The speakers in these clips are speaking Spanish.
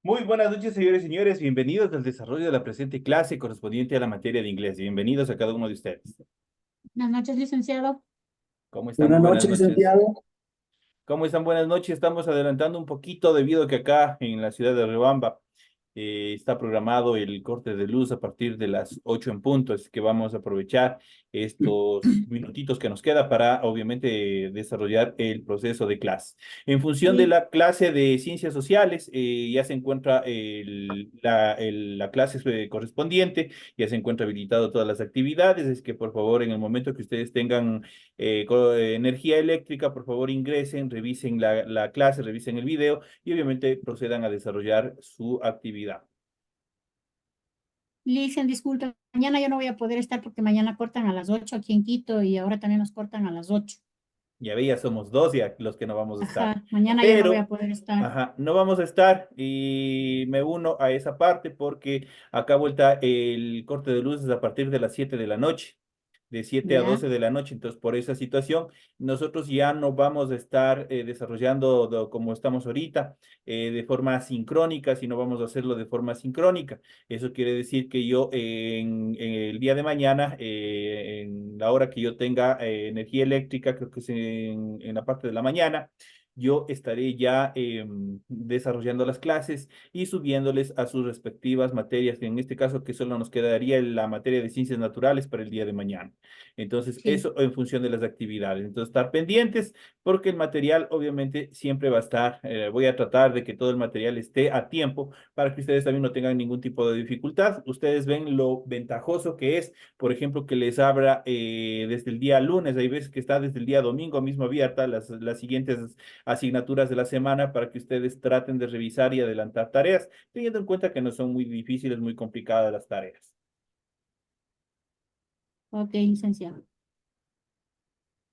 Muy buenas noches, señores y señores. Bienvenidos al desarrollo de la presente clase correspondiente a la materia de inglés. Bienvenidos a cada uno de ustedes. Buenas noches, licenciado. ¿Cómo están? Muy Buenas buenas noches, noches. licenciado. ¿Cómo están? Buenas noches. Estamos adelantando un poquito debido a que acá en la ciudad de Riobamba está programado el corte de luz a partir de las 8 en punto, así que vamos a aprovechar estos minutitos que nos queda para, obviamente, desarrollar el proceso de clase. En función de Sí, la clase de ciencias sociales, ya se encuentra la clase correspondiente, ya se encuentra habilitado todas las actividades, es que por favor, en el momento que ustedes tengan energía eléctrica, por favor ingresen, revisen la clase, revisen el video y obviamente procedan a desarrollar su actividad. licen, disculpe, mañana yo no voy a poder estar porque mañana cortan a las 8 aquí en Quito y ahora también nos cortan a las 8. Ya veía, somos dos ya los que no vamos a estar. Ajá, mañana yo no voy a Pero, poder estar. ajá, no vamos a estar y me uno a esa parte porque acá vuelta el corte de luces a partir de las 7 de la noche, de 7 a Ya, 12 de la noche. Entonces, por esa situación, nosotros ya no vamos a estar desarrollando como estamos ahorita, de forma sincrónica, sino vamos a hacerlo de forma sincrónica. Eso quiere decir que yo en el día de mañana, en la hora que yo tenga energía eléctrica, creo que es en la parte de la mañana, yo estaré ya desarrollando las clases y subiéndoles a sus respectivas materias, que en este caso que solo nos quedaría la materia de ciencias naturales para el día de mañana. Entonces, sí. eso en función de las actividades. Entonces, estar pendientes porque el material obviamente siempre va a estar, voy a tratar de que todo el material esté a tiempo para que ustedes también no tengan ningún tipo de dificultad. Ustedes ven lo ventajoso que es, por ejemplo, que les abra desde el día lunes, hay veces que está desde el día domingo mismo abierta las siguientes asignaturas de la semana para que ustedes traten de revisar y adelantar tareas, teniendo en cuenta que no son muy difíciles, muy complicadas las tareas. Ok, licenciado.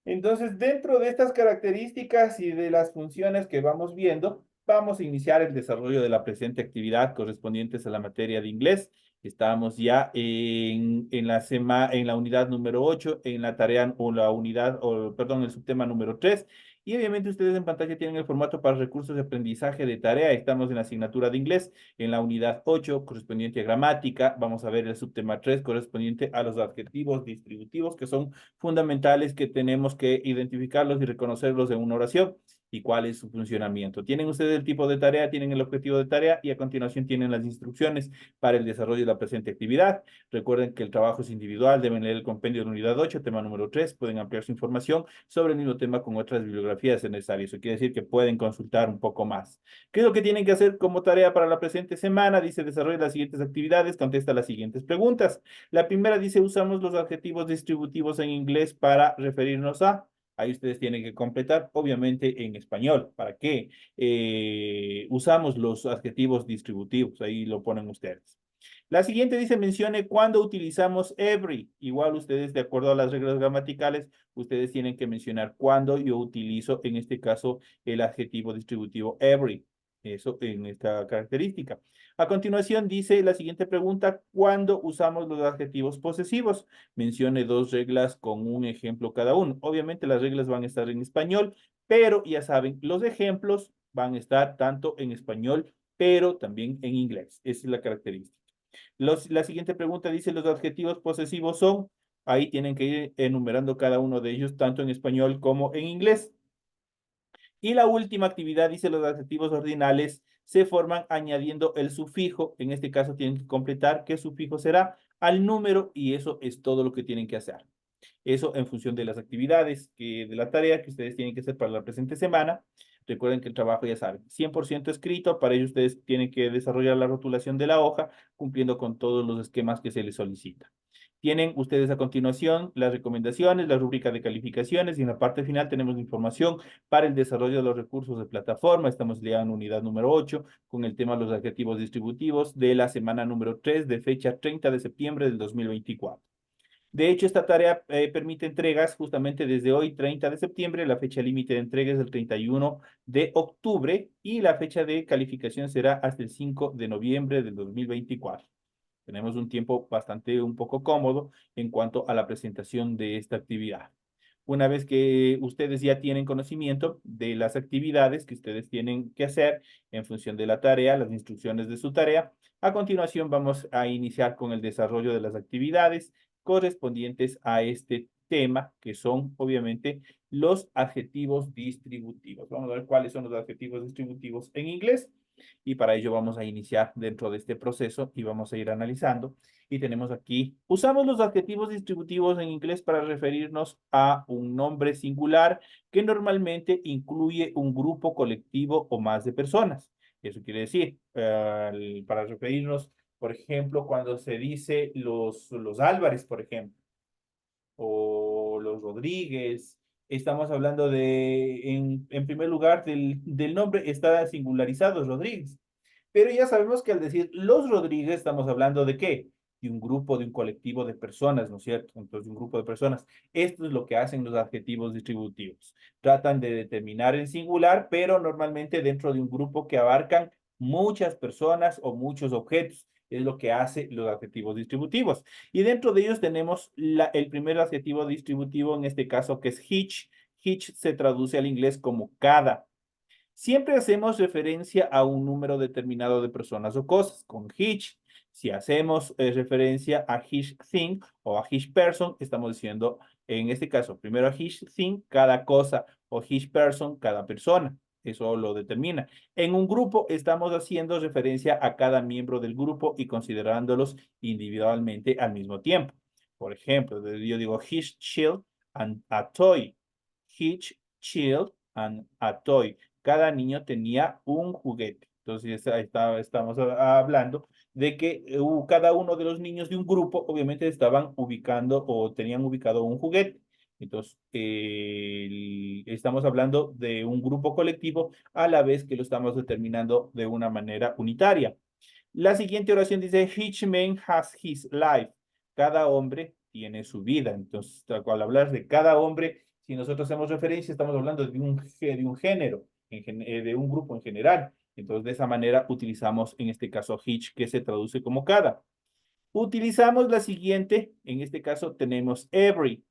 Entonces, dentro de estas características y de las funciones que vamos viendo, vamos a iniciar el desarrollo de la presente actividad correspondientes a la materia de inglés. Estamos ya en la unidad número 8 en la tarea o la unidad, o perdón, el subtema número 3. Y obviamente ustedes en pantalla tienen el formato para recursos de aprendizaje de tarea. Estamos en la asignatura de inglés, en la unidad 8 correspondiente a gramática. Vamos a ver el subtema 3 correspondiente a los adjetivos distributivos, que son fundamentales que tenemos que identificarlos y reconocerlos en una oración y cuál es su funcionamiento. Tienen ustedes el tipo de tarea, tienen el objetivo de tarea y a continuación tienen las instrucciones para el desarrollo de la presente actividad. Recuerden que el trabajo es individual, deben leer el compendio de la unidad 8, tema número 3, pueden ampliar su información sobre el mismo tema con otras bibliografías necesarias. Eso quiere decir que pueden consultar un poco más. ¿Qué es lo que tienen que hacer como tarea para la presente semana? Dice, desarrolla las siguientes actividades, contesta las siguientes preguntas. La primera dice, usamos los adjetivos distributivos en inglés para referirnos a. Ahí ustedes tienen que completar, obviamente, en español. ¿Para qué usamos los adjetivos distributivos? Ahí lo ponen ustedes. La siguiente dice, mencione cuándo utilizamos every. Igual ustedes, de acuerdo a las reglas gramaticales, ustedes tienen que mencionar cuándo yo utilizo, en este caso, el adjetivo distributivo every. Eso en esta característica. A continuación dice la siguiente pregunta, ¿cuándo usamos los adjetivos posesivos? Mencione dos reglas con un ejemplo cada uno. Obviamente las reglas van a estar en español, pero ya saben, los ejemplos van a estar tanto en español, pero también en inglés. Esa es la característica. La siguiente pregunta dice, los adjetivos posesivos son, ahí tienen que ir enumerando cada uno de ellos, tanto en español como en inglés. Y la última actividad dice, los adjetivos ordinales se forman añadiendo el sufijo, en este caso tienen que completar qué sufijo será al número y eso es todo lo que tienen que hacer. Eso en función de las actividades, de la tarea que ustedes tienen que hacer para la presente semana. Recuerden que el trabajo, ya saben, 100% escrito. Para ello ustedes tienen que desarrollar la rotulación de la hoja, cumpliendo con todos los esquemas que se les solicita. Tienen ustedes a continuación las recomendaciones, la rúbrica de calificaciones y en la parte final tenemos información para el desarrollo de los recursos de plataforma. Estamos ya en unidad número 8 con el tema de los adjetivos distributivos de la semana número 3 de fecha 30 de septiembre del 2024. De hecho, esta tarea permite entregas justamente desde hoy, 30 de septiembre. La fecha límite de entrega es el 31 de octubre y la fecha de calificación será hasta el 5 de noviembre del 2024. Tenemos un tiempo bastante, un poco cómodo en cuanto a la presentación de esta actividad. Una vez que ustedes ya tienen conocimiento de las actividades que ustedes tienen que hacer en función de la tarea, las instrucciones de su tarea, a continuación vamos a iniciar con el desarrollo de las actividades correspondientes a este tema, que son obviamente los adjetivos distributivos. Vamos a ver cuáles son los adjetivos distributivos en inglés y para ello vamos a iniciar dentro de este proceso y vamos a ir analizando. Y tenemos aquí, usamos los adjetivos distributivos en inglés para referirnos a un nombre singular que normalmente incluye un grupo colectivo o más de personas. Eso quiere decir, para referirnos, por ejemplo, cuando se dice los Álvarez, por ejemplo, o los Rodríguez, estamos hablando en primer lugar, del nombre está singularizado, Rodríguez. Pero ya sabemos que al decir los Rodríguez, estamos hablando de qué? De un grupo, de un colectivo de personas, ¿no es cierto? Entonces, un grupo de personas. Esto es lo que hacen los adjetivos distributivos. Tratan de determinar el singular, pero normalmente dentro de un grupo que abarcan muchas personas o muchos objetos. Es lo que hace los adjetivos distributivos. Y dentro de ellos tenemos el primer adjetivo distributivo, en este caso, que es each. Each se traduce al inglés como cada. Siempre hacemos referencia a un número determinado de personas o cosas con each. Si hacemos referencia a each thing o a each person, estamos diciendo, en este caso, primero a each thing, cada cosa, o each person, cada persona. Eso lo determina. En un grupo estamos haciendo referencia a cada miembro del grupo y considerándolos individualmente al mismo tiempo. Por ejemplo, yo digo his child and a toy. His child and a toy. Cada niño tenía un juguete. Entonces, estamos hablando de que cada uno de los niños de un grupo obviamente estaban ubicando o tenían ubicado un juguete. Entonces, estamos hablando de un grupo colectivo a la vez que lo estamos determinando de una manera unitaria. La siguiente oración dice, each man has his life. Cada hombre tiene su vida. Entonces, al hablar de cada hombre, si nosotros hacemos referencia, estamos hablando de un género, de un grupo en general. Entonces, de esa manera utilizamos en este caso each, que se traduce como cada. Utilizamos la siguiente, en este caso tenemos every,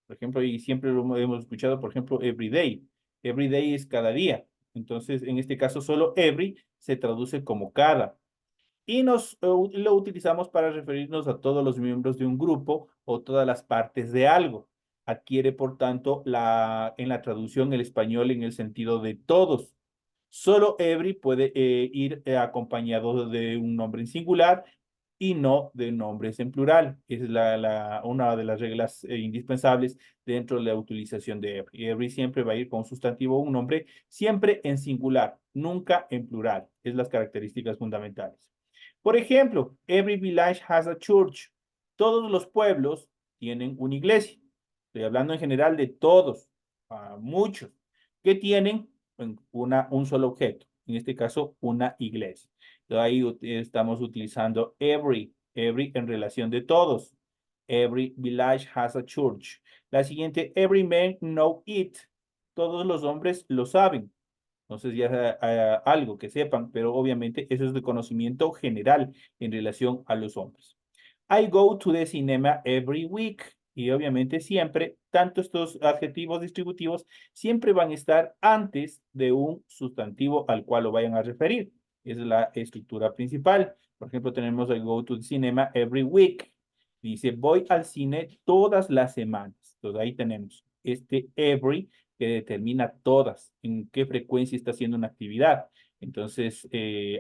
por ejemplo, y siempre lo hemos escuchado, por ejemplo, every day. Every day es cada día. Entonces, en este caso, solo every se traduce como cada y lo utilizamos para referirnos a todos los miembros de un grupo o todas las partes de algo. Adquiere, por tanto, en la traducción el español en el sentido de todos. Solo every puede ir acompañado de un nombre en singular y no de nombres en plural. Esa es una de las reglas indispensables dentro de la utilización de every. Every siempre va a ir con un sustantivo o un nombre, siempre en singular, nunca en plural. Es las características fundamentales. Por ejemplo, every village has a church. Todos los pueblos tienen una iglesia. Estoy hablando en general de todos, muchos, que tienen un solo objeto. En este caso, una iglesia. Entonces, ahí estamos utilizando every en relación de todos. Every village has a church. La siguiente, every man know it. Todos los hombres lo saben. Entonces ya algo que sepan, pero obviamente eso es de conocimiento general en relación a los hombres. I go to the cinema every week. Y obviamente siempre, tanto estos adjetivos distributivos siempre van a estar antes de un sustantivo al cual lo vayan a referir. Esa es la estructura principal. Por ejemplo, tenemos I go to the cinema every week. Dice, voy al cine todas las semanas. Entonces ahí tenemos este every que determina todas, en qué frecuencia está haciendo una actividad. Entonces,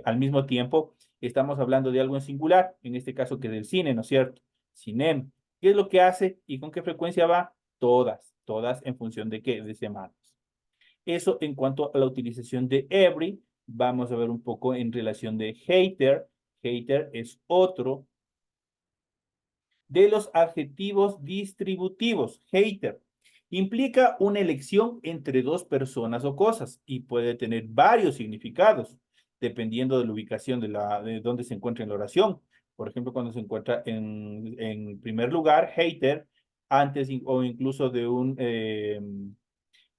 al mismo tiempo, estamos hablando de algo en singular, en este caso que es del cine, ¿no es cierto? Cinem. ¿Qué es lo que hace y con qué frecuencia va? Todas en función de qué, de semanas. Eso en cuanto a la utilización de every, vamos a ver un poco en relación de hater. Hater es otro de los adjetivos distributivos. Hater implica una elección entre dos personas o cosas y puede tener varios significados dependiendo de la ubicación de donde se encuentra en la oración. Por ejemplo, cuando se encuentra en primer lugar, hater, antes o incluso de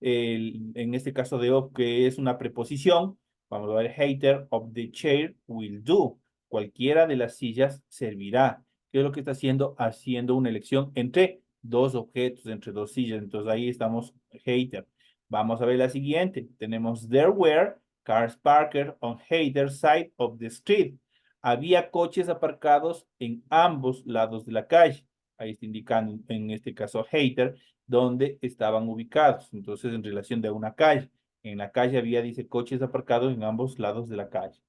en este caso de of, que es una preposición, vamos a ver, hater of the chair will do. Cualquiera de las sillas servirá. ¿Qué es lo que está haciendo? Haciendo una elección entre dos objetos entre dos sillas. Entonces ahí estamos hater. Vamos a ver la siguiente. Tenemos there were cars parked on either side of the street. Había coches aparcados en ambos lados de la calle. Ahí está indicando en este caso hater dónde estaban ubicados. Entonces en relación de una calle. En la calle había, dice, coches aparcados en ambos lados de la calle.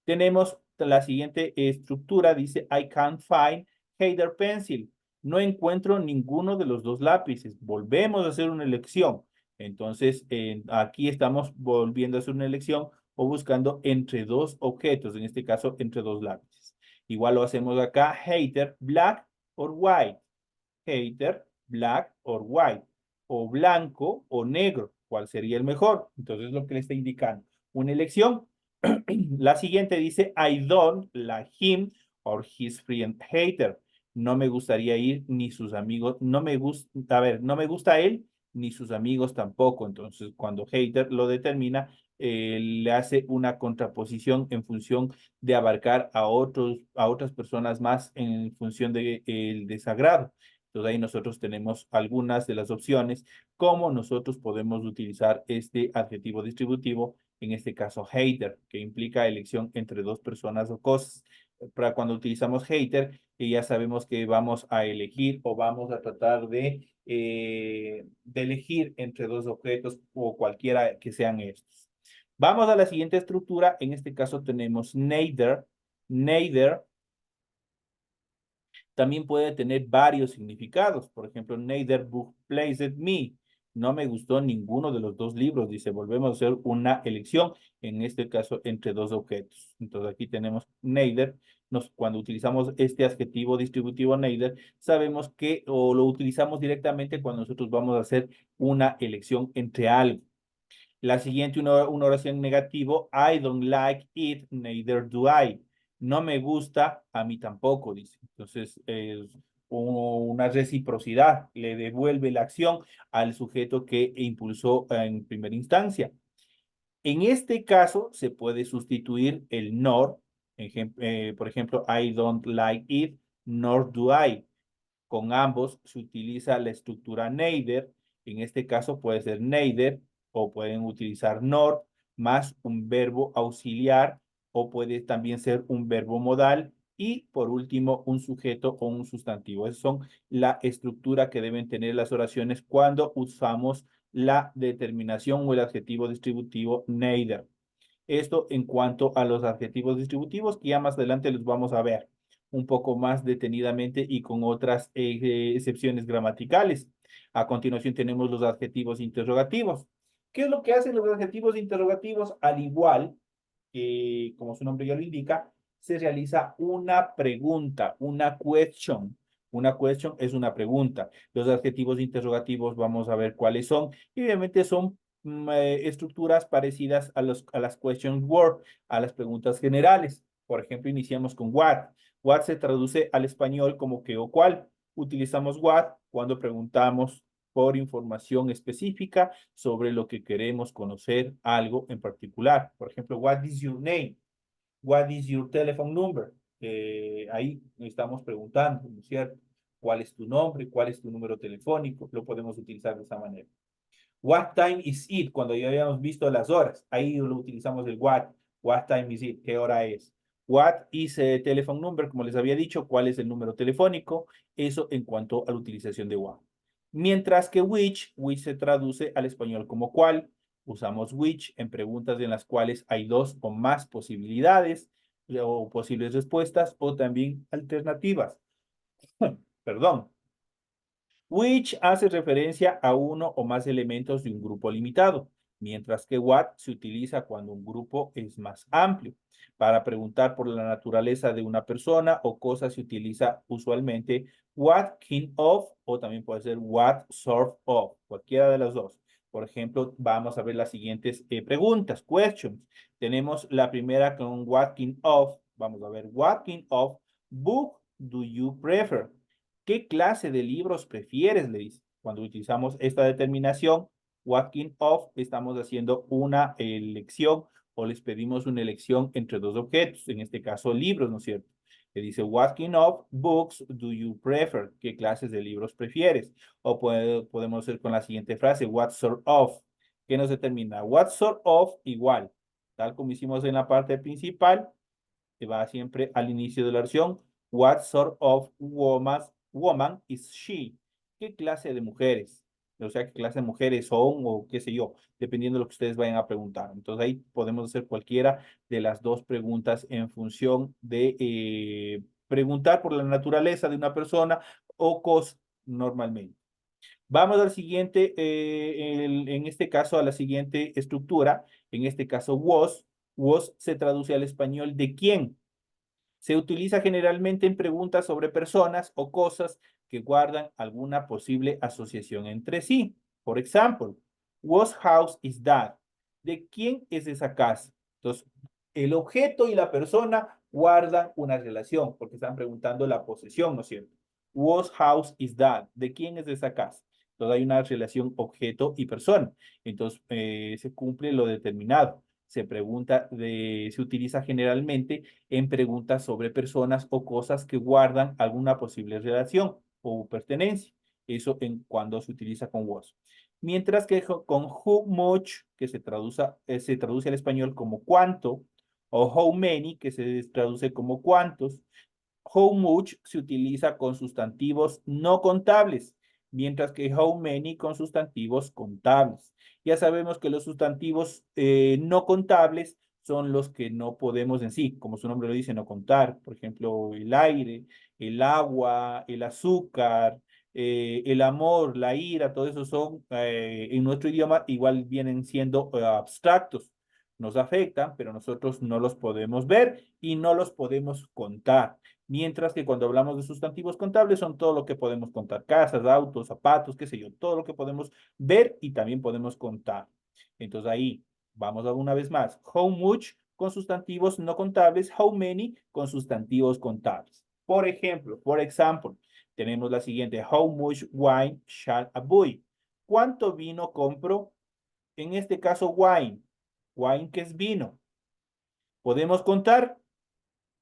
Tenemos la siguiente estructura, dice, I can't find either pencil. No encuentro ninguno de los dos lápices. Volvemos a hacer una elección. Entonces, aquí estamos volviendo a hacer una elección o buscando entre dos objetos, en este caso, entre dos lápices. Igual lo hacemos acá, hater, black or white. Hater, black or white. O blanco o negro. ¿Cuál sería el mejor? Entonces, lo que le está indicando. Una elección. La siguiente dice, I don't like him or his friend hater. No me gustaría ir ni sus amigos, no me gusta, a ver, no me gusta él ni sus amigos tampoco. Entonces, cuando hater lo determina, le hace una contraposición en función de abarcar a otras personas más en función de, el desagrado. Entonces ahí nosotros tenemos algunas de las opciones, cómo nosotros podemos utilizar este adjetivo distributivo, en este caso hater, que implica elección entre dos personas o cosas. Para cuando utilizamos hater, ya sabemos que vamos a elegir o vamos a tratar de elegir entre dos objetos o cualquiera que sean estos. Vamos a la siguiente estructura. En este caso tenemos neither. Neither también puede tener varios significados. Por ejemplo, neither book pleased me. No me gustó ninguno de los dos libros. Dice, volvemos a hacer una elección, en este caso, entre dos objetos. Entonces, aquí tenemos neither. Cuando utilizamos este adjetivo distributivo neither, sabemos que o lo utilizamos directamente cuando nosotros vamos a hacer una elección entre algo. La siguiente, una oración negativo, I don't like it, neither do I. No me gusta, a mí tampoco, dice. Entonces, es una reciprocidad, le devuelve la acción al sujeto que impulsó en primera instancia. En este caso, se puede sustituir el nor, por ejemplo, I don't like it, nor do I. Con ambos se utiliza la estructura neither. En este caso puede ser neither o pueden utilizar nor más un verbo auxiliar o puede también ser un verbo modal y por último un sujeto o un sustantivo. Esas son la estructura que deben tener las oraciones cuando usamos la determinación o el adjetivo distributivo neither. Esto en cuanto a los adjetivos distributivos, que ya más adelante los vamos a ver un poco más detenidamente y con otras excepciones gramaticales. A continuación tenemos los adjetivos interrogativos. ¿Qué es lo que hacen los adjetivos interrogativos? Al igual que, como su nombre ya lo indica, se realiza una pregunta, una question. Una question es una pregunta. Los adjetivos interrogativos vamos a ver cuáles son. Y obviamente son estructuras parecidas a las question word, a las preguntas generales. Por ejemplo, iniciamos con what. What se traduce al español como qué o cuál. Utilizamos what cuando preguntamos por información específica sobre lo que queremos conocer, algo en particular. Por ejemplo, what is your name? What is your telephone number? Ahí estamos preguntando, ¿no es cierto? ¿Cuál es tu nombre? ¿Cuál es tu número telefónico? Lo podemos utilizar de esa manera. What time is it? Cuando ya habíamos visto las horas, ahí lo utilizamos el what. What time is it? ¿Qué hora es? What is a telephone number? Como les había dicho, ¿cuál es el número telefónico? Eso en cuanto a la utilización de what. Mientras que which se traduce al español como cuál. Usamos which en preguntas en las cuales hay dos o más posibilidades o posibles respuestas o también alternativas. Perdón. Which hace referencia a uno o más elementos de un grupo limitado, mientras que what se utiliza cuando un grupo es más amplio. Para preguntar por la naturaleza de una persona o cosa se utiliza usualmente what kind of o también puede ser what sort of, cualquiera de las dos. Por ejemplo, vamos a ver las siguientes preguntas, questions. Tenemos la primera con what kind of, vamos a ver, what kind of book do you prefer? ¿Qué clase de libros prefieres? Le dice. Cuando utilizamos esta determinación, walking off, estamos haciendo una elección o les pedimos una elección entre dos objetos, en este caso libros, ¿no es cierto? que dice, what kind of books do you prefer? ¿Qué clases de libros prefieres? O podemos ir con la siguiente frase, what sort of, que nos determina, what sort of igual, tal como hicimos en la parte principal, que va siempre al inicio de la oración, what sort of woman is she? ¿Qué clase de mujeres? O sea, qué clase de mujeres son o qué sé yo, dependiendo de lo que ustedes vayan a preguntar. Entonces ahí podemos hacer cualquiera de las dos preguntas en función de preguntar por la naturaleza de una persona o cosa normalmente. Vamos al siguiente, en este caso a la siguiente estructura, en este caso was. Was se traduce al español de quién. Se utiliza generalmente en preguntas sobre personas o cosas que guardan alguna posible asociación entre sí. Por ejemplo, whose house is that? ¿De quién es esa casa? Entonces, el objeto y la persona guardan una relación porque están preguntando la posesión, ¿no es cierto? Whose house is that? ¿De quién es esa casa? Entonces hay una relación objeto y persona. Entonces se cumple lo determinado. Se utiliza generalmente en preguntas sobre personas o cosas que guardan alguna posible relación o pertenencia. Eso en cuando se utiliza con was. Mientras que con how much, que se traduce al español como cuánto, o how many, que se traduce como cuántos, how much se utiliza con sustantivos no contables, mientras que how many con sustantivos contables. Ya sabemos que los sustantivos no contables son los que no podemos en sí, como su nombre lo dice, no contar. Por ejemplo, el aire, el agua, el azúcar, el amor, la ira, todo eso son, en nuestro idioma igual vienen siendo abstractos. Nos afectan, pero nosotros no los podemos ver y no los podemos contar. Mientras que cuando hablamos de sustantivos contables son todo lo que podemos contar, casas, autos, zapatos, qué sé yo, todo lo que podemos ver y también podemos contar. Entonces ahí vamos a una vez más. How much con sustantivos no contables, how many con sustantivos contables. Por ejemplo, tenemos la siguiente, how much wine shall I buy? ¿Cuánto vino compro? En este caso, wine. Wine, ¿qué es vino? ¿Podemos contar?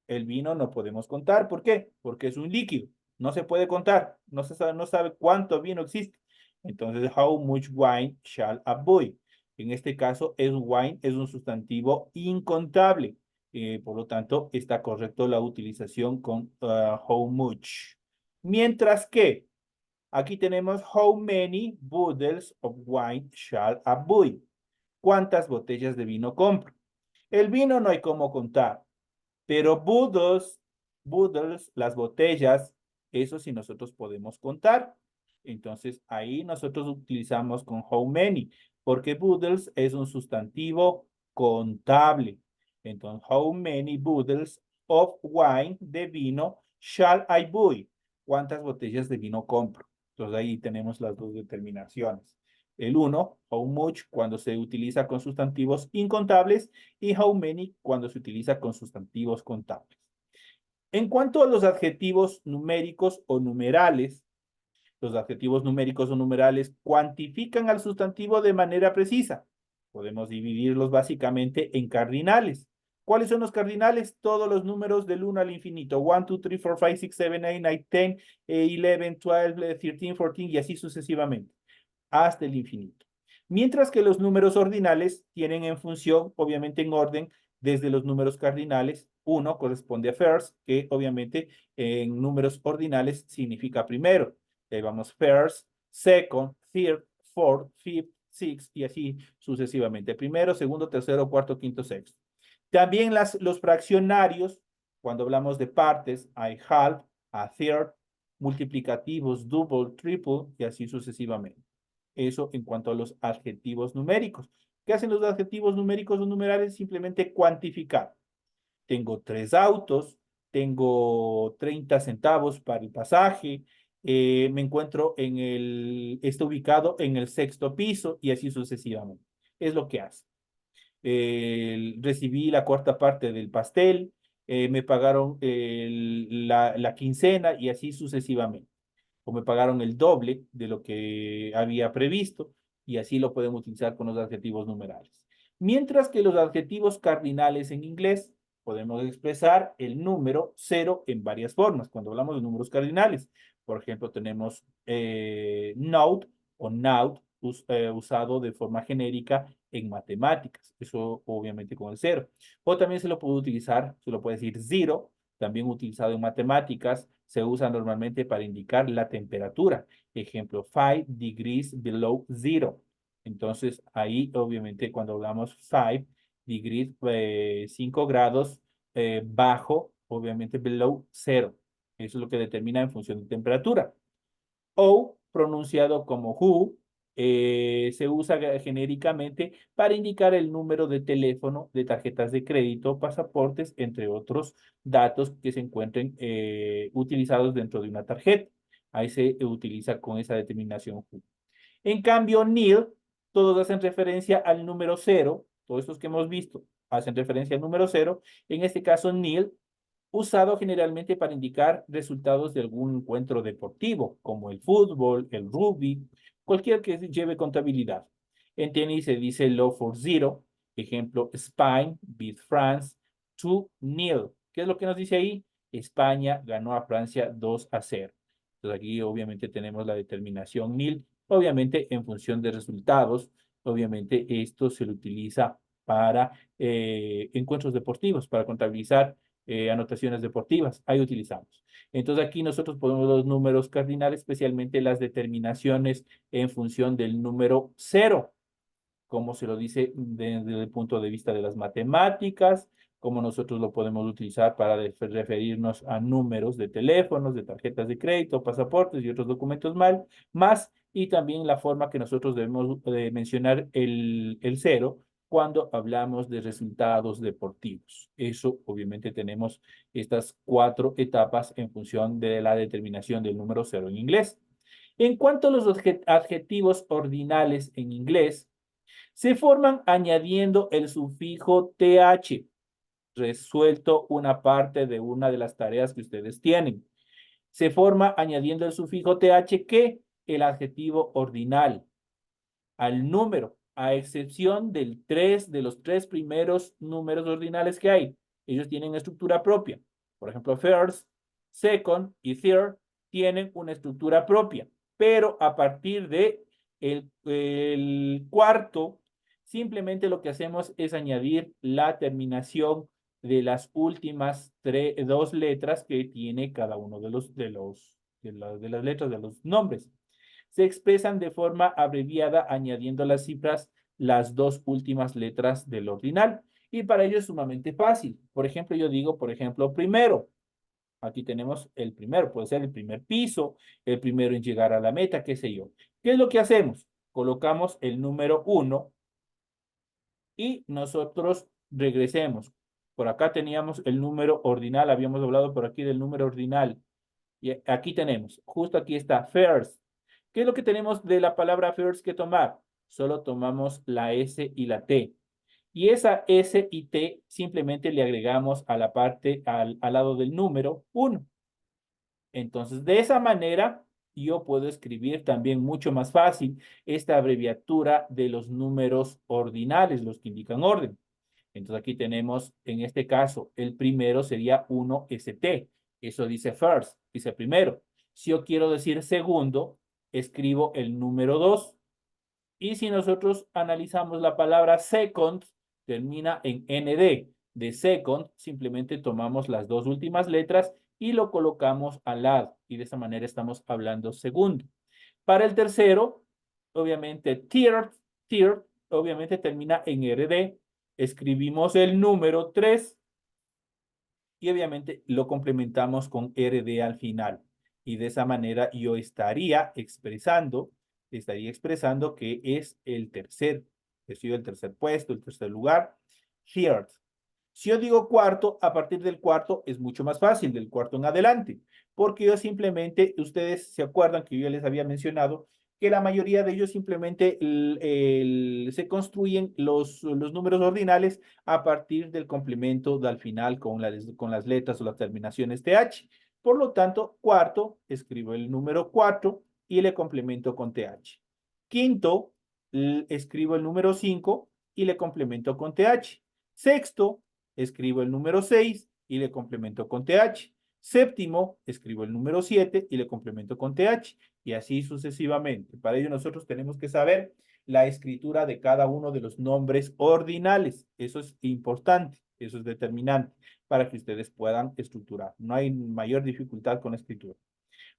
El vino no podemos contar. ¿Por qué? Porque es un líquido. No se puede contar. No sabe cuánto vino existe. Entonces, how much wine shall I buy? En este caso, wine es un sustantivo incontable. Por lo tanto, está correcto la utilización con how much. Mientras que aquí tenemos how many bottles of wine shall I buy? ¿Cuántas botellas de vino compro? El vino no hay cómo contar. Pero boodles, las botellas, eso sí nosotros podemos contar. Entonces ahí nosotros utilizamos con how many, porque boodles es un sustantivo contable. Entonces, how many boodles of wine de vino shall I buy? ¿Cuántas botellas de vino compro? Entonces ahí tenemos las dos determinaciones. El uno, how much, cuando se utiliza con sustantivos incontables, y how many cuando se utiliza con sustantivos contables. En cuanto a los adjetivos numéricos o numerales, los adjetivos numéricos o numerales cuantifican al sustantivo de manera precisa. Podemos dividirlos básicamente en cardinales. ¿Cuáles son los cardinales? Todos los números del 1 al infinito. 1, 2, 3, 4, 5, 6, 7, 8, 9, 10, 11, 12, 13, 14 y así sucesivamente hasta el infinito. Mientras que los números ordinales tienen en función, obviamente en orden, desde los números cardinales. Uno corresponde a first, que obviamente en números ordinales significa primero. Ahí vamos first, second, third, fourth, fifth, sixth y así sucesivamente. Primero, segundo, tercero, cuarto, quinto, sexto. También los fraccionarios, cuando hablamos de partes, hay half, a third, multiplicativos, double, triple y así sucesivamente. Eso en cuanto a los adjetivos numéricos. ¿Qué hacen los adjetivos numéricos o numerales? Simplemente cuantificar. Tengo 3 autos, tengo 30 centavos para el pasaje, me encuentro está ubicado en el sexto piso y así sucesivamente. Es lo que hace. Recibí la cuarta parte del pastel, me pagaron la quincena y así sucesivamente o me pagaron el doble de lo que había previsto y así lo podemos utilizar con los adjetivos numerales. Mientras que los adjetivos cardinales en inglés podemos expresar el número cero en varias formas. Cuando hablamos de números cardinales, por ejemplo, tenemos NOT o NOUT usado de forma genérica en matemáticas. Eso obviamente con el cero. O también se lo puede utilizar, se lo puede decir zero, también utilizado en matemáticas. Se usa normalmente para indicar la temperatura. Ejemplo, 5 degrees below zero. Entonces, ahí obviamente cuando hablamos 5 degrees, 5 grados bajo, obviamente below cero. Eso es lo que determina en función de temperatura. O, pronunciado como who, se usa genéricamente para indicar el número de teléfono de tarjetas de crédito, pasaportes, entre otros datos que se encuentren utilizados dentro de una tarjeta. Ahí se utiliza con esa determinación who. En cambio, nil, todos hacen referencia al número cero, todos estos que hemos visto hacen referencia al número cero. En este caso, nil, usado generalmente para indicar resultados de algún encuentro deportivo, como el fútbol, el rugby, cualquier que lleve contabilidad. En tenis se dice low for zero, ejemplo, Spain beat France 2-0. ¿Qué es lo que nos dice ahí? España ganó a Francia 2-0. Entonces aquí obviamente tenemos la determinación nil, obviamente en función de resultados, obviamente esto se lo utiliza para encuentros deportivos, para contabilizar anotaciones deportivas. Ahí utilizamos. Entonces aquí nosotros ponemos los números cardinales, especialmente las determinaciones en función del número cero, como se lo dice desde el punto de vista de las matemáticas, como nosotros lo podemos utilizar para referirnos a números de teléfonos, de tarjetas de crédito, pasaportes y otros documentos más, y también la forma que nosotros debemos mencionar el cero cuando hablamos de resultados deportivos. Eso, obviamente, tenemos estas 4 etapas en función de la determinación del número cero en inglés. En cuanto a los adjetivos ordinales en inglés, se forman añadiendo el sufijo th, resuelto una parte de una de las tareas que ustedes tienen. Se forma añadiendo el sufijo th que el adjetivo ordinal al número, a excepción de los 3 primeros números ordinales que hay. Ellos tienen estructura propia. Por ejemplo, first, second y third tienen una estructura propia, pero a partir de el cuarto, simplemente lo que hacemos es añadir la terminación de las últimas 2 letras que tiene cada uno de las letras de los nombres. Se expresan de forma abreviada añadiendo las cifras las 2 últimas letras del ordinal. Y para ello es sumamente fácil. Por ejemplo, yo digo, por ejemplo, primero. Aquí tenemos el primero, puede ser el primer piso, el primero en llegar a la meta, qué sé yo. ¿Qué es lo que hacemos? Colocamos el número 1 y nosotros regresemos. Por acá teníamos el número ordinal, habíamos hablado por aquí del número ordinal. Y aquí tenemos, justo aquí está, first. ¿Qué es lo que tenemos de la palabra first que tomar? Solo tomamos la S y la T. Y esa S y T simplemente le agregamos a la parte, al lado del número 1. Entonces, de esa manera, yo puedo escribir también mucho más fácil esta abreviatura de los números ordinales, los que indican orden. Entonces, aquí tenemos, en este caso, el primero sería 1ST. Eso dice first, dice primero. Si yo quiero decir segundo, escribo el número 2. Y si nosotros analizamos la palabra second, termina en ND. De second, simplemente tomamos las 2 últimas letras y lo colocamos al lado. Y de esa manera estamos hablando segundo. Para el tercero, obviamente, third, obviamente termina en RD. Escribimos el número 3 y obviamente lo complementamos con RD al final. Y de esa manera yo estaría expresando que es el tercer, que soy el tercer puesto, el tercer lugar, third. Si yo digo cuarto, a partir del cuarto es mucho más fácil, del cuarto en adelante, porque yo simplemente, ustedes se acuerdan que yo les había mencionado que la mayoría de ellos simplemente se construyen los números ordinales a partir del complemento al final con las letras o las terminaciones TH. Por lo tanto, cuarto, escribo el número 4 y le complemento con TH. Quinto, escribo el número 5 y le complemento con TH. Sexto, escribo el número 6 y le complemento con TH. Séptimo, escribo el número 7 y le complemento con TH. Y así sucesivamente. Para ello nosotros tenemos que saber la escritura de cada uno de los nombres ordinales. Eso es importante, eso es determinante para que ustedes puedan estructurar. No hay mayor dificultad con la escritura.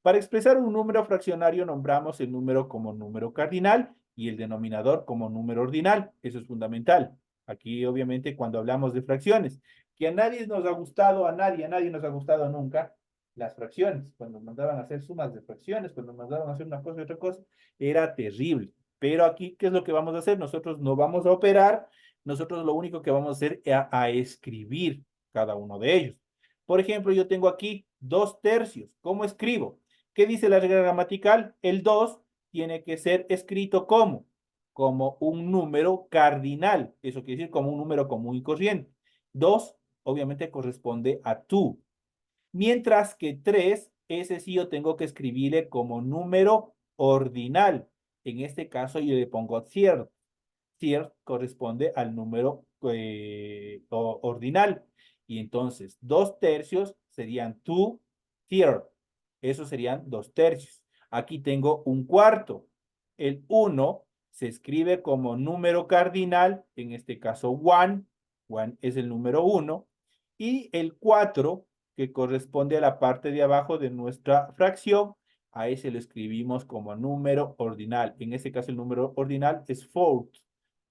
Para expresar un número fraccionario nombramos el número como número cardinal y el denominador como número ordinal. Eso es fundamental. Aquí, obviamente, cuando hablamos de fracciones, que a nadie nos ha gustado, a nadie nos ha gustado nunca las fracciones. Cuando mandaban a hacer sumas de fracciones, cuando mandaban a hacer una cosa y otra cosa, era terrible. Pero aquí, ¿qué es lo que vamos a hacer? Nosotros no vamos a operar, nosotros lo único que vamos a hacer es a escribir cada uno de ellos. Por ejemplo, yo tengo aquí 2/3. ¿Cómo escribo? ¿Qué dice la regla gramatical? El 2 tiene que ser escrito como un número cardinal. Eso quiere decir como un número común y corriente. 2 obviamente corresponde a tú. Mientras que 3, ese sí yo tengo que escribirle como número ordinal. En este caso yo le pongo cierto. Tier corresponde al número ordinal. Y entonces, 2/3 serían 2/3. Eso serían 2/3. Aquí tengo un cuarto. El 1 se escribe como número cardinal, en este caso 1. 1 es el número 1. Y el 4, que corresponde a la parte de abajo de nuestra fracción, a ese lo escribimos como número ordinal. En este caso, el número ordinal es 4.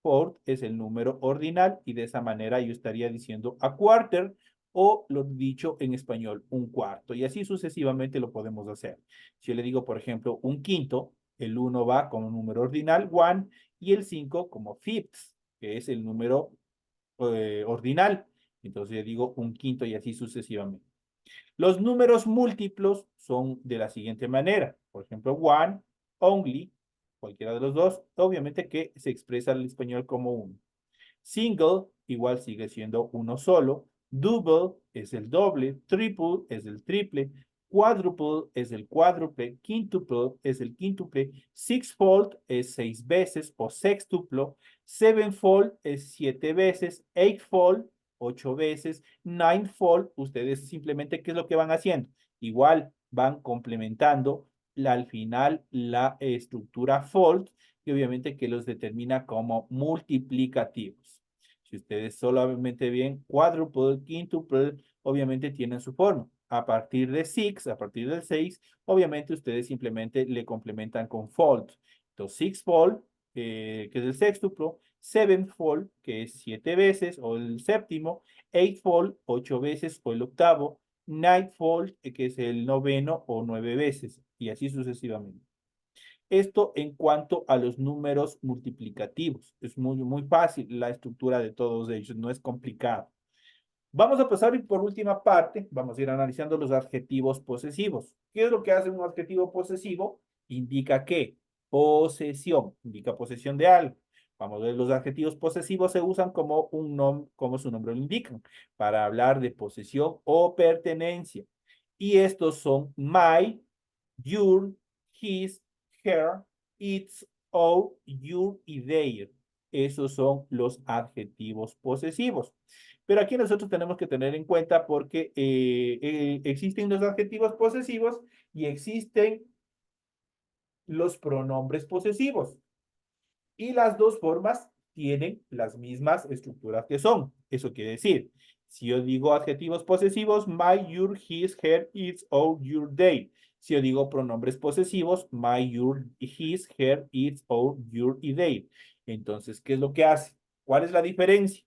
4 es el número ordinal y de esa manera yo estaría diciendo a quarter o lo dicho en español, un cuarto. Y así sucesivamente lo podemos hacer. Si yo le digo, por ejemplo, un quinto, el 1 va como número ordinal, 1, y el 5 como fifth, que es el número ordinal. Entonces yo digo un quinto y así sucesivamente. Los números múltiplos son de la siguiente manera. Por ejemplo, one, only, cualquiera de los dos, obviamente que se expresa en español como uno. Single igual sigue siendo uno solo. Double es el doble. Triple es el triple. Quadruple es el cuádruple. Quintuple es el quíntuple. Sixfold es 6 veces o sextuplo. Sevenfold es 7 veces. Eightfold 8 veces. Ninefold, ustedes simplemente, ¿qué es lo que van haciendo? Igual van complementando al final la estructura fold y obviamente que los determina como multiplicativos. Si ustedes solamente ven quadruple, quintuple, obviamente tienen su forma. A partir de 6, a partir del 6, obviamente ustedes simplemente le complementan con fold. Entonces, sixfold, que es el sextuplo, sevenfold, que es 7 veces, o el séptimo, eightfold, 8 veces, o el octavo, ninefold, que es el noveno, o 9 veces, y así sucesivamente. Esto en cuanto a los números multiplicativos. Es muy fácil la estructura de todos ellos, no es complicado. Vamos a pasar y por última parte, vamos a ir analizando los adjetivos posesivos. ¿Qué es lo que hace un adjetivo posesivo? Indica que posesión, indica posesión de algo. Vamos a ver, los adjetivos posesivos se usan como como su nombre lo indica, para hablar de posesión o pertenencia. Y estos son my, your, his, her, its, our, your y their. Esos son los adjetivos posesivos. Pero aquí nosotros tenemos que tener en cuenta porque existen los adjetivos posesivos y existen los pronombres posesivos. Y las dos formas tienen las mismas estructuras que son. Eso quiere decir, si yo digo adjetivos posesivos, my, your, his, her, its, our, your, they. Si yo digo pronombres posesivos, my, your, his, her, its, our, your y they. Entonces, ¿qué es lo que hace? ¿Cuál es la diferencia?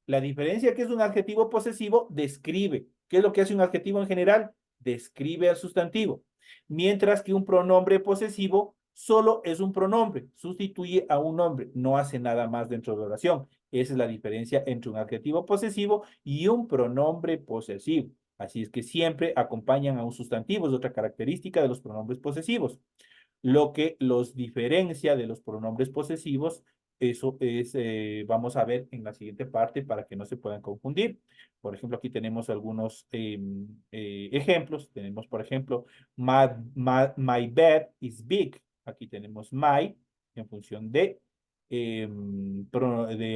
La diferencia que es un adjetivo posesivo describe. ¿Qué es lo que hace un adjetivo en general? Describe al sustantivo. Mientras que un pronombre posesivo solo es un pronombre, sustituye a un nombre, no hace nada más dentro de la oración. Esa es la diferencia entre un adjetivo posesivo y un pronombre posesivo. Así es que siempre acompañan a un sustantivo, es otra característica de los pronombres posesivos. Lo que los diferencia de los pronombres posesivos, eso es, vamos a ver en la siguiente parte para que no se puedan confundir. Por ejemplo, aquí tenemos algunos ejemplos. Tenemos, por ejemplo, my bed is big. Aquí tenemos my en función de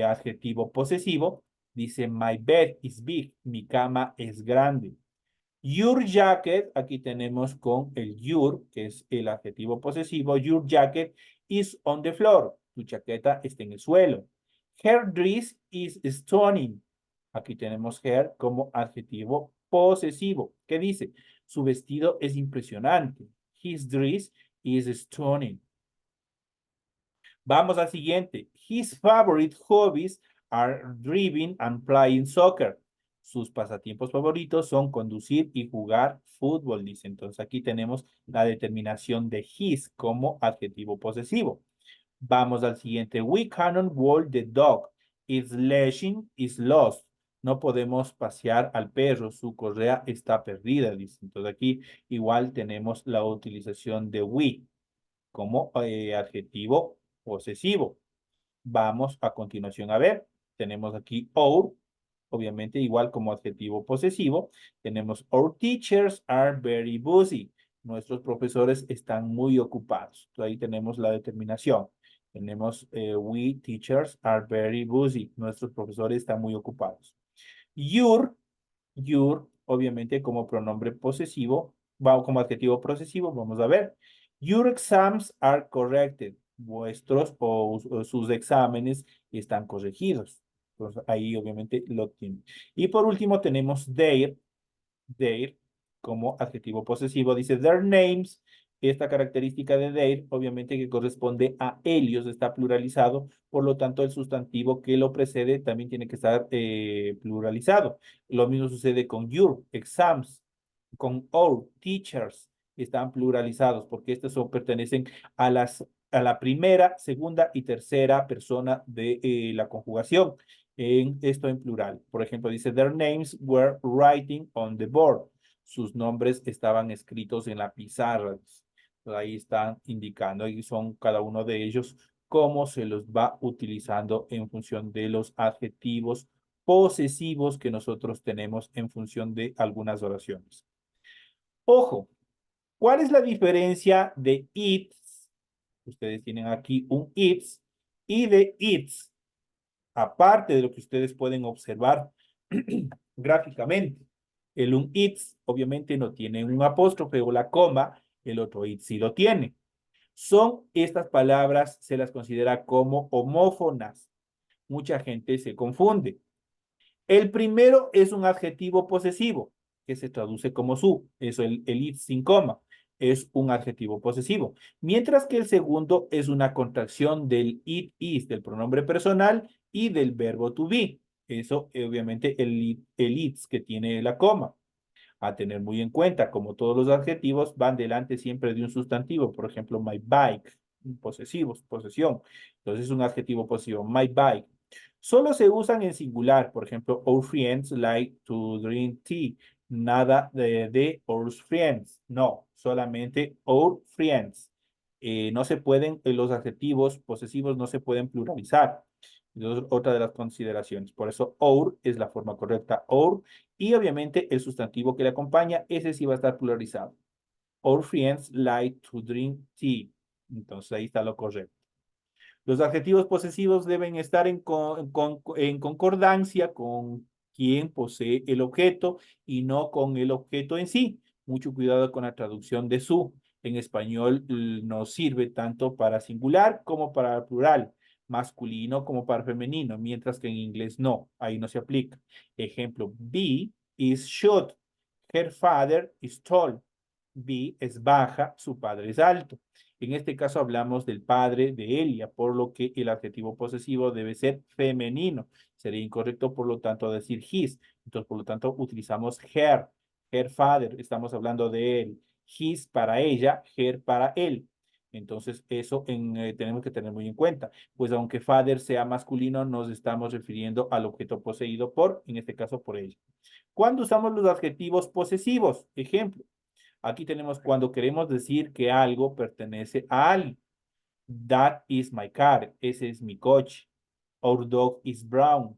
adjetivo posesivo. Dice, my bed is big. Mi cama es grande. Your jacket, aquí tenemos con el your, que es el adjetivo posesivo. Your jacket is on the floor. Tu chaqueta está en el suelo. Her dress is stunning. Aquí tenemos her como adjetivo posesivo. ¿Qué dice? Su vestido es impresionante. His dress is stunning. Vamos al siguiente. His favorite hobbies are driving and playing soccer. Sus pasatiempos favoritos son conducir y jugar fútbol, dice. Entonces aquí tenemos la determinación de his como adjetivo posesivo. Vamos al siguiente. We cannot walk the dog. Its leashing is lost. No podemos pasear al perro. Su correa está perdida, dice. Entonces aquí igual tenemos la utilización de we como adjetivo posesivo. Vamos a continuación a ver. Tenemos aquí our, obviamente igual como adjetivo posesivo. Tenemos our teachers are very busy. Nuestros profesores están muy ocupados. Entonces, ahí tenemos la determinación. Tenemos we teachers are very busy. Nuestros profesores están muy ocupados. Your, obviamente como pronombre posesivo, va como adjetivo posesivo, vamos a ver. Your exams are corrected. Vuestros o sus exámenes están corregidos. Entonces, ahí obviamente lo tienen. Y por último tenemos their como adjetivo posesivo. Dice their names. Esta característica de their, obviamente que corresponde a ellos, está pluralizado, por lo tanto el sustantivo que lo precede también tiene que estar pluralizado. Lo mismo sucede con your, exams, con our, teachers, están pluralizados, porque estos pertenecen a la primera, segunda y tercera persona de la conjugación. En esto en plural. Por ejemplo, dice, their names were writing on the board. Sus nombres estaban escritos en la pizarra. Ahí están indicando, ahí son cada uno de ellos, cómo se los va utilizando en función de los adjetivos posesivos que nosotros tenemos en función de algunas oraciones. Ojo, ¿cuál es la diferencia de its? Ustedes tienen aquí un its y de its, aparte de lo que ustedes pueden observar gráficamente. El un its obviamente no tiene un apóstrofe o la coma, el otro its sí lo tiene. Son estas palabras, se las considera como homófonas. Mucha gente se confunde. El primero es un adjetivo posesivo, que se traduce como su, eso el it sin coma, es un adjetivo posesivo. Mientras que el segundo es una contracción del it is, del pronombre personal y del verbo to be. Eso, obviamente, el its que tiene la coma. A tener muy en cuenta, como todos los adjetivos van delante siempre de un sustantivo. Por ejemplo, my bike, posesivos, posesión. Entonces es un adjetivo posesivo, my bike. Solo se usan en singular, por ejemplo, our friends like to drink tea. Nada de our friends, no, solamente our friends. No se pueden, los adjetivos posesivos no se pueden pluralizar. Entonces, otra de las consideraciones. Por eso, our es la forma correcta, our, y obviamente el sustantivo que le acompaña, ese sí va a estar pluralizado. Our friends like to drink tea. Entonces, ahí está lo correcto. Los adjetivos posesivos deben estar en concordancia con quien posee el objeto y no con el objeto en sí. Mucho cuidado con la traducción de su. En español nos sirve tanto para singular como para plural, masculino como para femenino, mientras que en inglés no, ahí no se aplica. Ejemplo, B is short, her father is tall. B es baja, su padre es alto. En este caso hablamos del padre de Elia, por lo que el adjetivo posesivo debe ser femenino. Sería incorrecto, por lo tanto, decir his. Entonces, por lo tanto, utilizamos her father, estamos hablando de él. His para ella, her para él. Entonces, eso tenemos que tener muy en cuenta. Pues aunque father sea masculino, nos estamos refiriendo al objeto poseído por, en este caso, por ella. ¿Cuándo usamos los adjetivos posesivos? Ejemplo. Aquí tenemos cuando queremos decir que algo pertenece a alguien. That is my car. Ese es mi coche. Our dog is brown.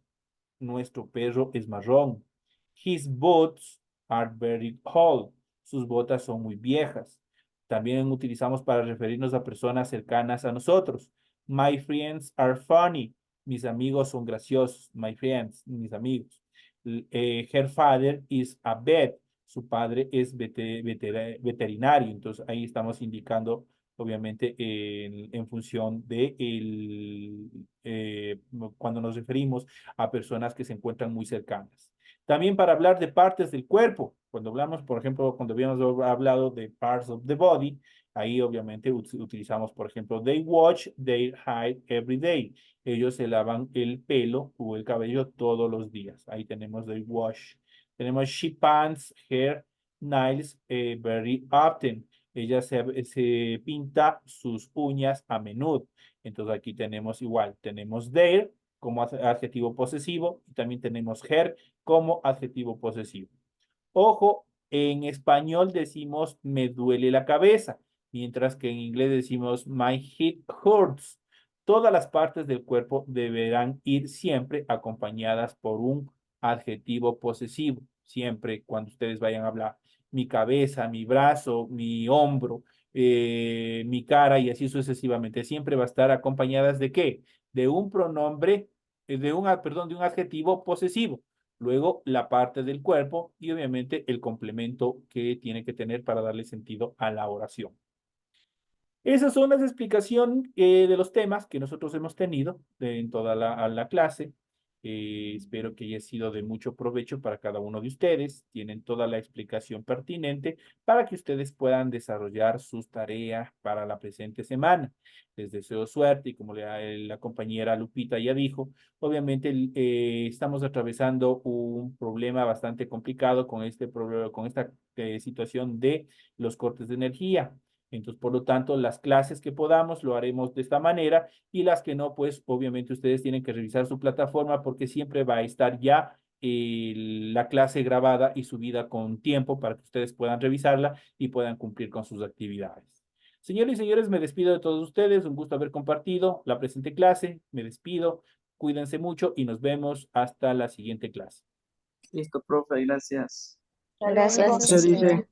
Nuestro perro es marrón. His boots are very old. Sus botas son muy viejas. También utilizamos para referirnos a personas cercanas a nosotros. My friends are funny. mis amigos son graciosos, my friends, mis amigos. Her father is a vet, su padre es veterinario, entonces ahí estamos indicando obviamente en función de cuando nos referimos a personas que se encuentran muy cercanas. También para hablar de partes del cuerpo, cuando hablamos, por ejemplo, cuando habíamos hablado de parts of the body, ahí obviamente utilizamos, por ejemplo, they wash their hair every day. Ellos se lavan el pelo o el cabello todos los días. Ahí tenemos they wash. Tenemos she paints her nails very often. Ella se pinta sus uñas a menudo. Entonces aquí tenemos igual, tenemos their como adjetivo posesivo y también tenemos her como adjetivo posesivo. Ojo, en español decimos me duele la cabeza, mientras que en inglés decimos my head hurts. Todas las partes del cuerpo deberán ir siempre acompañadas por un adjetivo posesivo. Siempre cuando ustedes vayan a hablar mi cabeza, mi brazo, mi hombro, mi cara y así sucesivamente. Siempre va a estar acompañadas de ¿qué? De un pronombre, perdón, de un adjetivo posesivo. Luego la parte del cuerpo y obviamente el complemento que tiene que tener para darle sentido a la oración. Esas son las explicaciones de los temas que nosotros hemos tenido en toda la clase. Espero que haya sido de mucho provecho para cada uno de ustedes. Tienen toda la explicación pertinente para que ustedes puedan desarrollar sus tareas para la presente semana. Les deseo suerte y como la compañera Lupita ya dijo, obviamente estamos atravesando un problema bastante complicado con con esta situación de los cortes de energía. Entonces, por lo tanto, las clases que podamos lo haremos de esta manera y las que no, pues obviamente ustedes tienen que revisar su plataforma porque siempre va a estar ya la clase grabada y subida con tiempo para que ustedes puedan revisarla y puedan cumplir con sus actividades. Señores y señores, me despido de todos ustedes. Un gusto haber compartido la presente clase. Me despido. Cuídense mucho y nos vemos hasta la siguiente clase. Listo, profe, gracias. Gracias. Se dice.